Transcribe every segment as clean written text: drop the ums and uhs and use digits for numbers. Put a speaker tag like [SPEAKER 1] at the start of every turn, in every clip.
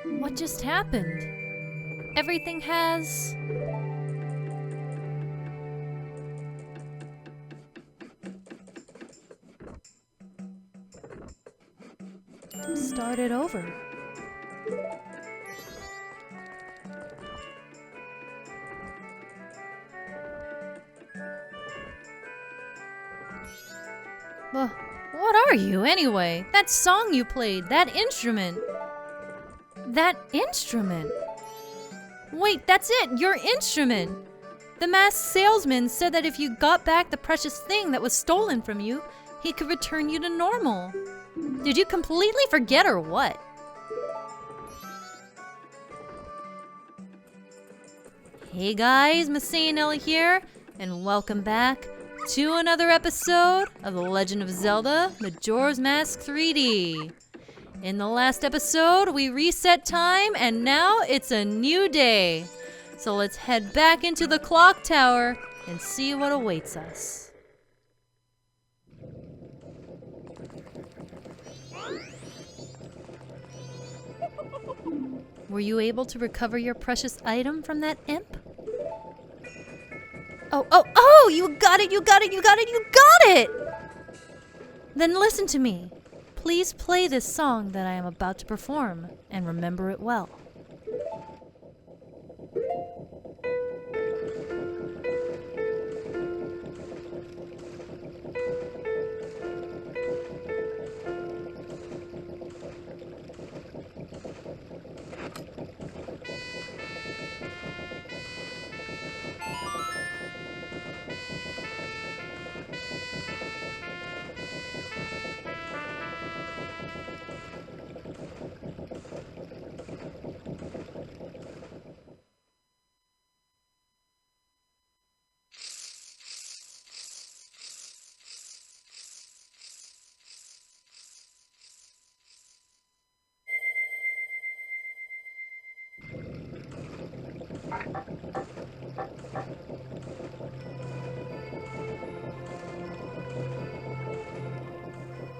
[SPEAKER 1] What just happened? Everything has... started over. Well, what are you anyway? That song you played, that instrument. That instrument. Wait, that's it, your instrument. The masked salesman said that if you got back the precious thing that was stolen from you, he could return you to normal. Did you completely forget or what? Hey guys, MasaeAnela here, and welcome back to another episode of The Legend of Zelda Majora's Mask 3D. In the last episode, we reset time, and now it's a new day. So let's head back into the clock tower and see what awaits us. Were you able to recover your precious item from that imp? Oh, you got it! Then listen to me. Please play this song that I am about to perform, and remember it well.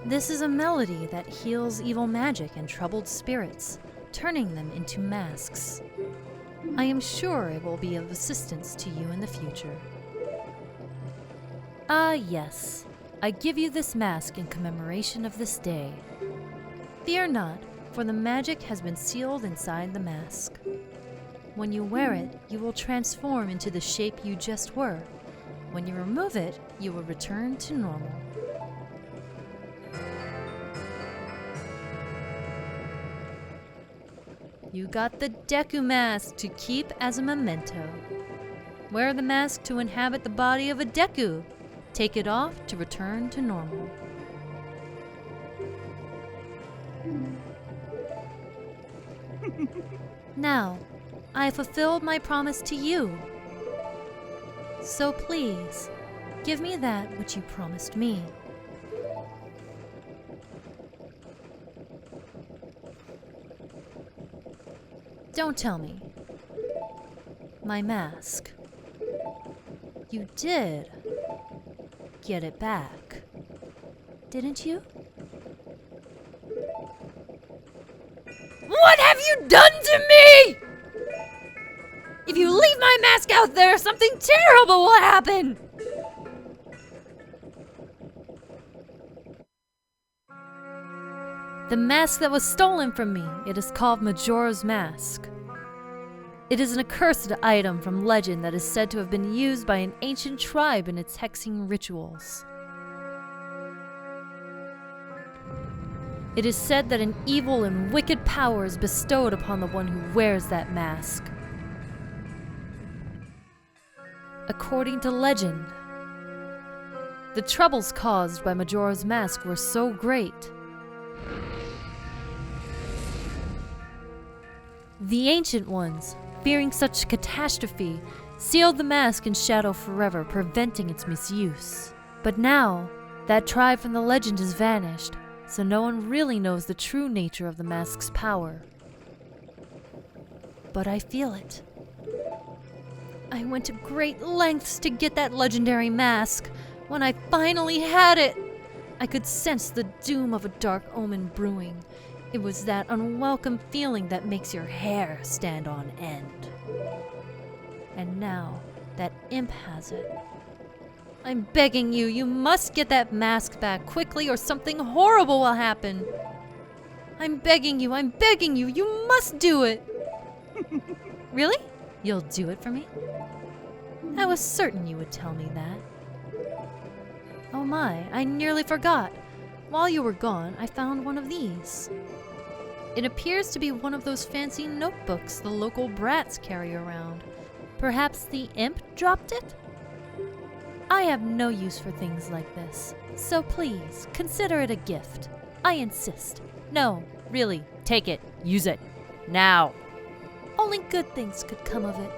[SPEAKER 1] This is a melody that heals evil magic and troubled spirits, turning them into masks. I am sure it will be of assistance to you in the future. Ah, yes. I give you this mask in commemoration of this day. Fear not, for the magic has been sealed inside the mask. When you wear it, you will transform into the shape you just were. When you remove it, you will return to normal. You got the Deku mask to keep as a memento. Wear the mask to inhabit the body of a Deku. Take it off to return to normal. Now, I have fulfilled my promise to you. So please, give me that which you promised me. Don't tell me. My mask. You did get it back, didn't you? What have you done to me? If you leave my mask out there, something terrible will happen! The mask that was stolen from me, it is called Majora's Mask. It is an accursed item from legend that is said to have been used by an ancient tribe in its hexing rituals. It is said that an evil and wicked power is bestowed upon the one who wears that mask. According to legend, the troubles caused by Majora's Mask were so great. The Ancient Ones, fearing such catastrophe, sealed the mask in shadow forever, preventing its misuse. But now, that tribe from the legend has vanished, so no one really knows the true nature of the mask's power. But I feel it. I went to great lengths to get that legendary mask. When I finally had it, I could sense the doom of a dark omen brewing. It was that unwelcome feeling that makes your hair stand on end. And now, that imp has it. I'm begging you, you must get that mask back quickly or something horrible will happen. I'm begging you, you must do it. Really? You'll do it for me? I was certain you would tell me that. Oh my, I nearly forgot. While you were gone, I found one of these. It appears to be one of those fancy notebooks the local brats carry around. Perhaps the imp dropped it? I have no use for things like this, so please, consider it a gift. I insist. No, really, take it. Use it. Now. Only good things could come of it.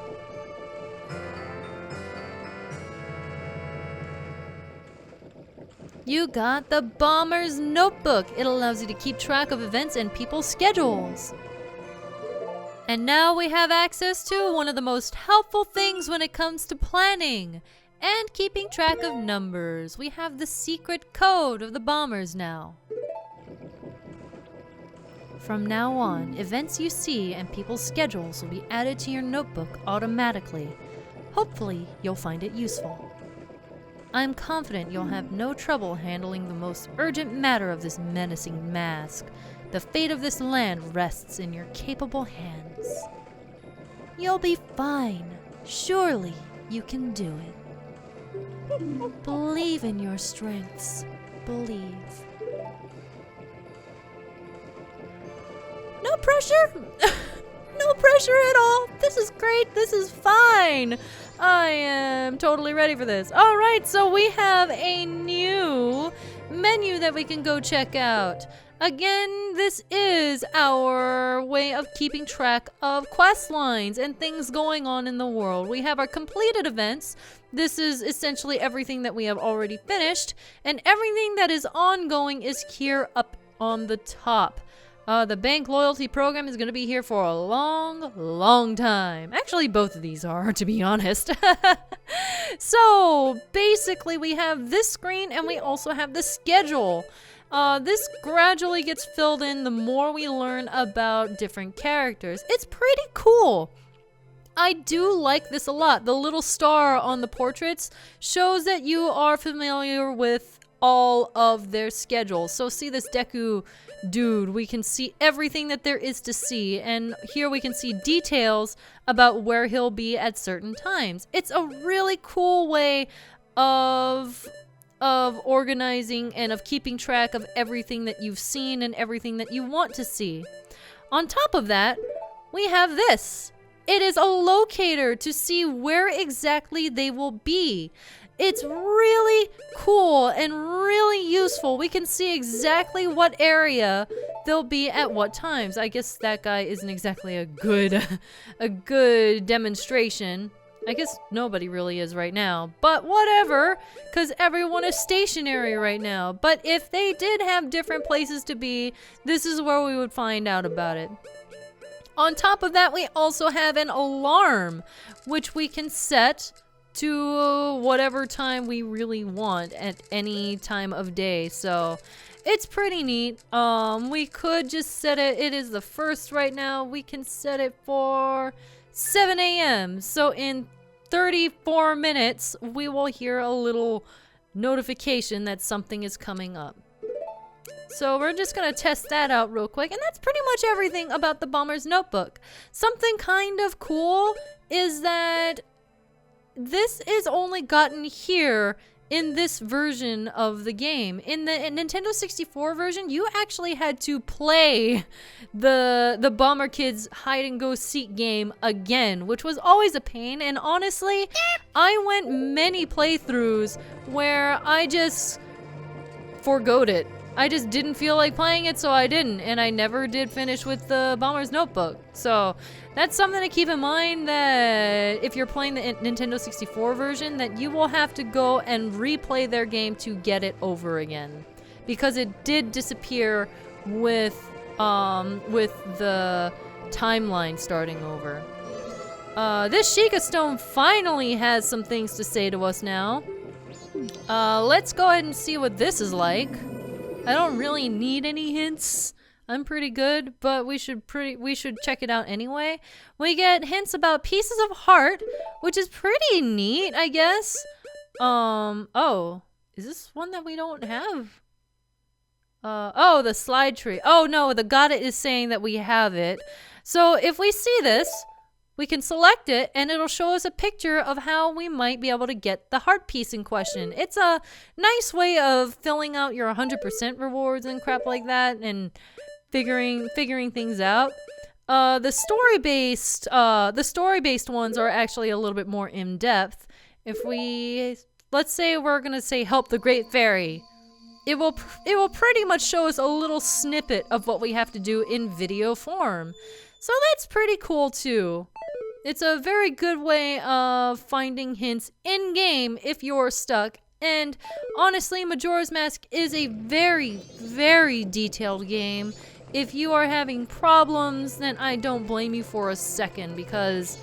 [SPEAKER 1] You got the Bomber's Notebook. It allows you to keep track of events and people's schedules. And now we have access to one of the most helpful things when it comes to planning and keeping track of numbers. We have the secret code of the Bombers now. From now on, events you see and people's schedules will be added to your notebook automatically. Hopefully, you'll find it useful. I'm confident you'll have no trouble handling the most urgent matter of this menacing mask. The fate of this land rests in your capable hands. You'll be fine. Surely you can do it. Believe in your strengths. Believe. No pressure! No pressure at all. This is great. This is fine. I am totally ready for this. All right, so we have a new menu that we can go check out. Again, this is our way of keeping track of quest lines and things going on in the world. We have our completed events. This is essentially everything that we have already finished, and everything that is ongoing is here up on the top. The bank loyalty program is going to be here for a long, long time. Actually, both of these are, to be honest. So, basically, we have this screen and we also have the schedule. This gradually gets filled in the more we learn about different characters. It's pretty cool. I do like this a lot. The little star on the portraits shows that you are familiar with all of their schedules. So see this Deku dude, we can see everything that there is to see, and here we can see details about where he'll be at certain times. It's a really cool way of organizing and of keeping track of everything that you've seen and everything that you want to see. On top of that, we have this. It is a locator to see where exactly they will be. It's really cool and really useful. We can see exactly what area they'll be at what times. I guess that guy isn't exactly a good demonstration. I guess nobody really is right now, but whatever, because everyone is stationary right now. But if they did have different places to be, this is where we would find out about it. On top of that, we also have an alarm, which we can set to whatever time we really want at any time of day. So it's pretty neat. We could just set it, it is the 1st right now, we can set it for 7 a.m. So in 34 minutes, we will hear a little notification that something is coming up. So we're just gonna test that out real quick, and that's pretty much everything about the Bomber's Notebook. Something kind of cool is that this is only gotten here in this version of the game. In the Nintendo 64 version, you actually had to play the Bomber Kids hide and go seek game again, which was always a pain. And honestly, I went many playthroughs where I just forgoed it. I just didn't feel like playing it, so I didn't, and I never did finish with the Bomber's Notebook. So that's something to keep in mind, that if you're playing the Nintendo 64 version, that you will have to go and replay their game to get it over again, because it did disappear with the timeline starting over. This Sheikah Stone finally has some things to say to us now. Let's go ahead and see what this is like. I don't really need any hints. I'm pretty good, but we should check it out anyway. We get hints about pieces of heart, which is pretty neat, I guess. Oh, is this one that we don't have? Oh, the slide tree. Oh no, the god is saying that we have it. So if we see this, we can select it and it'll show us a picture of how we might be able to get the heart piece in question. It's a nice way of filling out your 100% rewards and crap like that and figuring things out. The story-based ones are actually a little bit more in-depth. Let's say we're gonna say help the Great Fairy. It will pretty much show us a little snippet of what we have to do in video form. So that's pretty cool too. It's a very good way of finding hints in-game if you're stuck. And honestly, Majora's Mask is a very, very detailed game. If you are having problems, then I don't blame you for a second because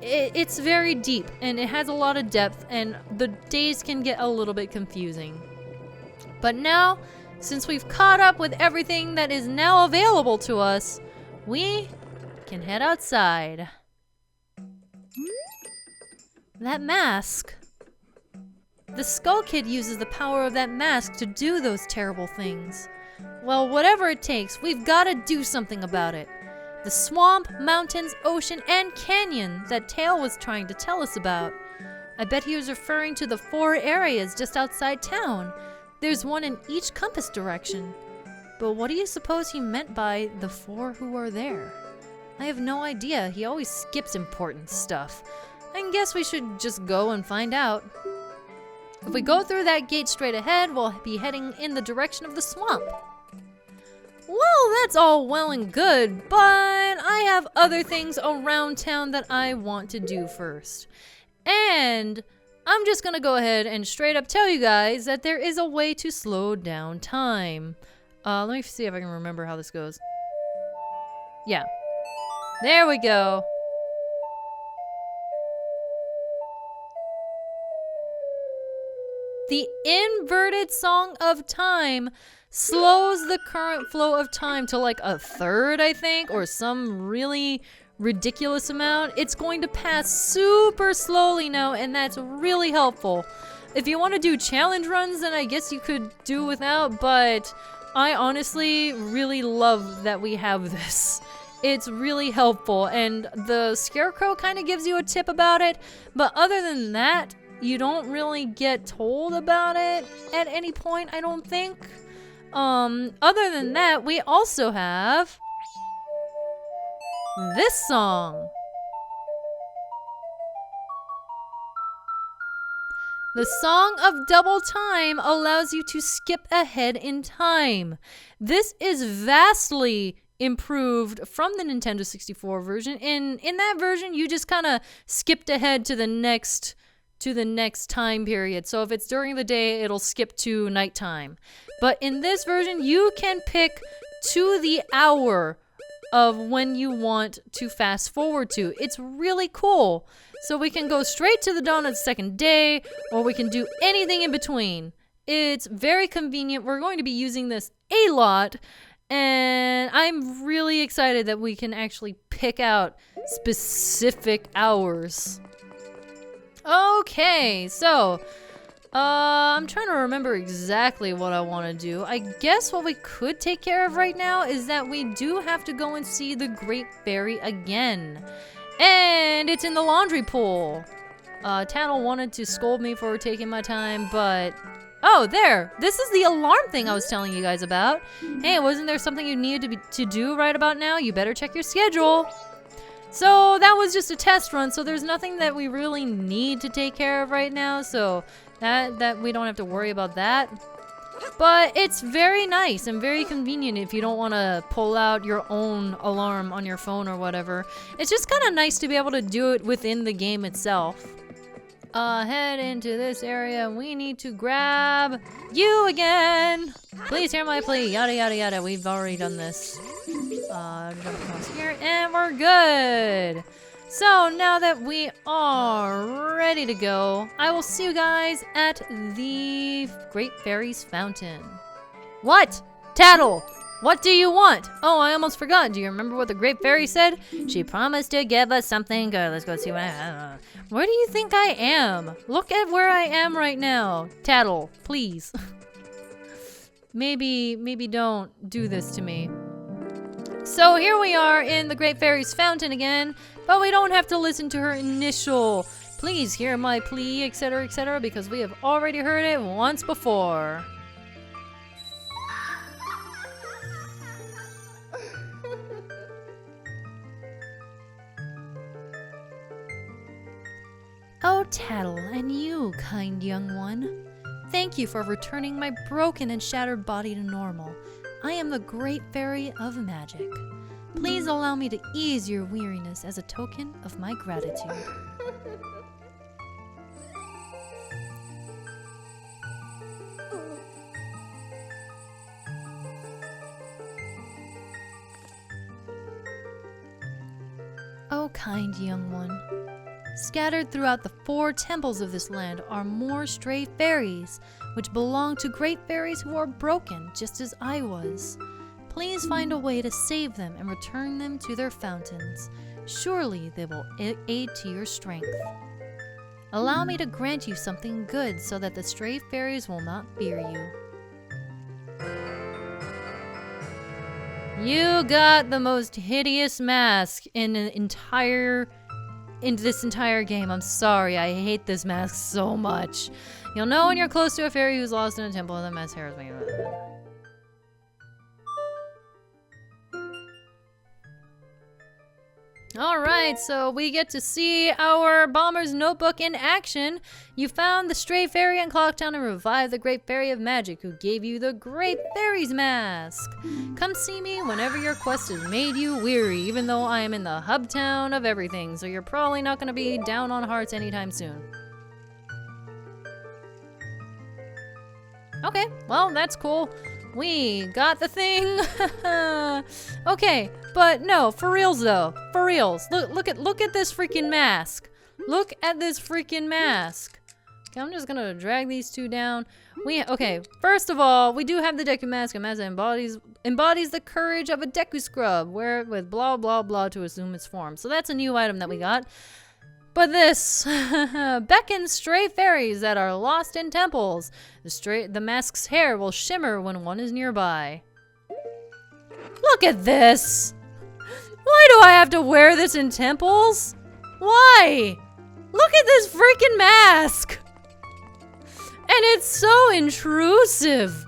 [SPEAKER 1] it's very deep and it has a lot of depth and the days can get a little bit confusing. But now, since we've caught up with everything that is now available to us, we can head outside. That mask. The Skull Kid uses the power of that mask to do those terrible things. Well, whatever it takes, we've got to do something about it. The swamp, mountains, ocean, and canyon that Tail was trying to tell us about. I bet he was referring to the 4 areas just outside town. There's one in each compass direction. But what do you suppose he meant by the 4 who are there? I have no idea. He always skips important stuff. I guess we should just go and find out. If we go through that gate straight ahead, we'll be heading in the direction of the swamp. Well, that's all well and good, but I have other things around town that I want to do first. And I'm just gonna go ahead and straight up tell you guys that there is a way to slow down time. Let me see if I can remember how this goes. Yeah. There we go. The inverted Song of Time slows the current flow of time to like a third, I think, or some really ridiculous amount. It's going to pass super slowly now, and that's really helpful. If you want to do challenge runs, then I guess you could do without, but I honestly really love that we have this. It's really helpful, and the Scarecrow kind of gives you a tip about it, but other than that, you don't really get told about it at any point, I don't think. Other than that, we also have this song. The Song of Double Time allows you to skip ahead in time. This is vastly improved from the Nintendo 64 version. In that version, you just kind of skipped ahead to the next time period. So if it's during the day, it'll skip to nighttime. But in this version, you can pick to the hour of when you want to fast forward to. It's really cool. So we can go straight to the dawn of the second day, or we can do anything in between. It's very convenient. We're going to be using this a lot, and I'm really excited that we can actually pick out specific hours. Okay, so I'm trying to remember exactly what I want to do. I guess what we could take care of right now is that we do have to go and see the Great Fairy again. And it's in the laundry pool. Tattle wanted to scold me for taking my time, but... Oh, there! This is the alarm thing I was telling you guys about. Hey, wasn't there something you needed to do right about now? You better check your schedule. So that was just a test run, so there's nothing that we really need to take care of right now, so that we don't have to worry about that. But it's very nice and very convenient if you don't want to pull out your own alarm on your phone or whatever. It's just kind of nice to be able to do it within the game itself. Head into this area. We need to grab you again. Please hear my plea. Yada yada yada. We've already done this. Jump across here and we're good. So now that we are ready to go, I will see you guys at the Great Fairy's Fountain. What? Tattle! What do you want? Oh, I almost forgot. Do you remember what the Great Fairy said? She promised to give us something good. Let's go see what I don't know. Where do you think I am? Look at where I am right now. Tattle, please. maybe don't do this to me. So here we are in the Great Fairy's fountain again, but we don't have to listen to her initial please hear my plea, etc., because we have already heard it once before. Oh, Tattle, and you, kind young one. Thank you for returning my broken and shattered body to normal. I am the Great Fairy of Magic. Please allow me to ease your weariness as a token of my gratitude. Oh, kind young one. Scattered throughout the 4 temples of this land are more stray fairies, which belong to great fairies who are broken, just as I was. Please find a way to save them and return them to their fountains. Surely they will aid to your strength. Allow me to grant you something good so that the stray fairies will not fear you. You got the most hideous mask in this entire game. I'm sorry, I hate this mask so much. You'll know when you're close to a fairy who's lost in a temple and the mask hairs me. Alright, so we get to see our Bomber's Notebook in action. You found the stray fairy in Clocktown and revived the Great Fairy of Magic, who gave you the Great Fairy's Mask. Come see me whenever your quest has made you weary, even though I am in the hub town of everything, so you're probably not going to be down on hearts anytime soon. Okay, well, that's cool. We got the thing. Okay, but no, for reals though. For reals. Look at this freaking mask. Look at this freaking mask. Okay, I'm just gonna drag these 2 down. Okay, first of all, we do have the Deku Mask, and Masa embodies the courage of a Deku Scrub. Wear it with blah blah blah to assume its form. So that's a new item that we got. But this beckons stray fairies that are lost in temples. The mask's hair will shimmer when one is nearby. Look at this! Why do I have to wear this in temples? Why? Look at this freaking mask! And it's so intrusive.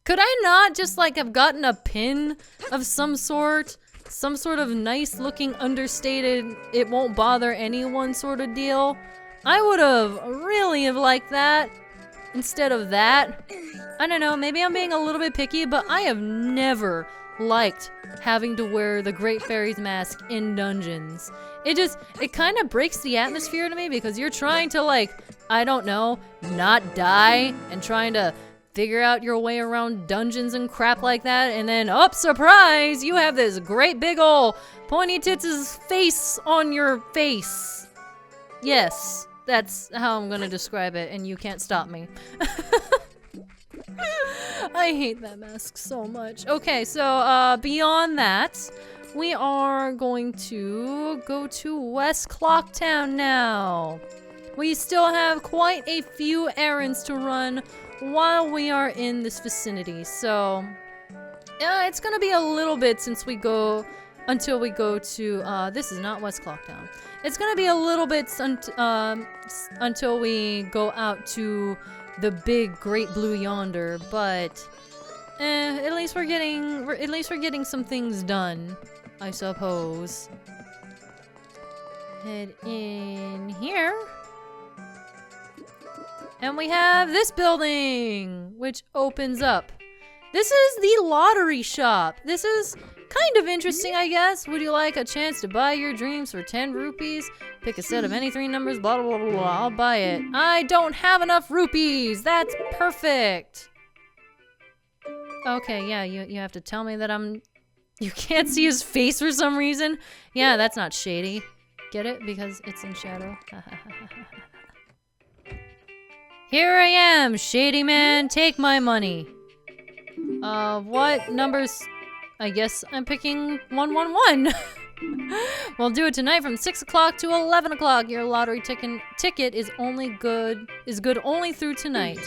[SPEAKER 1] Could I not just like have gotten a pin of some sort? Some sort of nice looking understated, it won't bother anyone sort of deal? I would have really have liked that instead of that. I don't know, maybe I'm being a little bit picky, but I have never liked having to wear the Great Fairy's Mask in dungeons. It kind of breaks the atmosphere to me because you're trying to like, I don't know, not die and trying to figure out your way around dungeons and crap like that, and then, oh, surprise, you have this great big ol' pointy tits' face on your face. Yes, that's how I'm gonna describe it, and you can't stop me. I hate that mask so much. Okay, so, beyond that, we are going to go to West Clocktown now. We still have quite a few errands to run while we are in this vicinity, so it's gonna be a little bit until we go to this is not West Clocktown. It's gonna be a little bit until we go out to the big Great Blue Yonder, but at least we're getting some things done, I suppose. Head in here. And we have this building, which opens up. This is the lottery shop. This is kind of interesting, I guess. Would you like a chance to buy your dreams for 10 rupees? Pick a set of any 3 numbers, blah, blah, blah, blah. I'll buy it. I don't have enough rupees. That's perfect. Okay, yeah, you have to tell me that you can't see his face for some reason. Yeah, that's not shady. Get it? Because it's in shadow. Here I am, shady man, take my money. What numbers? I guess I'm picking 111. We'll do it tonight from 6 o'clock to 11 o'clock. Your lottery ticket is good only through tonight.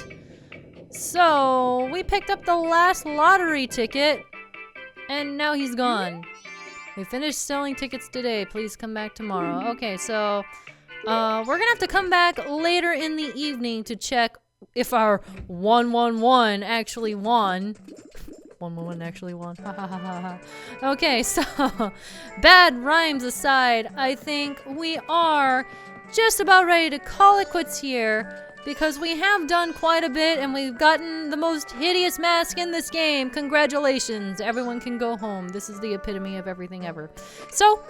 [SPEAKER 1] So, we picked up the last lottery ticket, and now he's gone. We finished selling tickets today. Please come back tomorrow. Okay, so, we're gonna have to come back later in the evening to check if our 111 actually won. 111 actually won. Ha ha ha ha ha. Okay, so bad rhymes aside, I think we are just about ready to call it quits here because we have done quite a bit and we've gotten the most hideous mask in this game. Congratulations. Everyone can go home. This is the epitome of everything ever. So,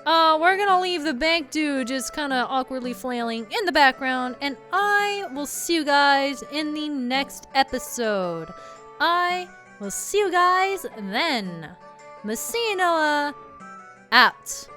[SPEAKER 1] we're gonna leave the bank dude just kind of awkwardly flailing in the background, and I will see you guys in the next episode. We'll see you guys then. MasaeAnela out.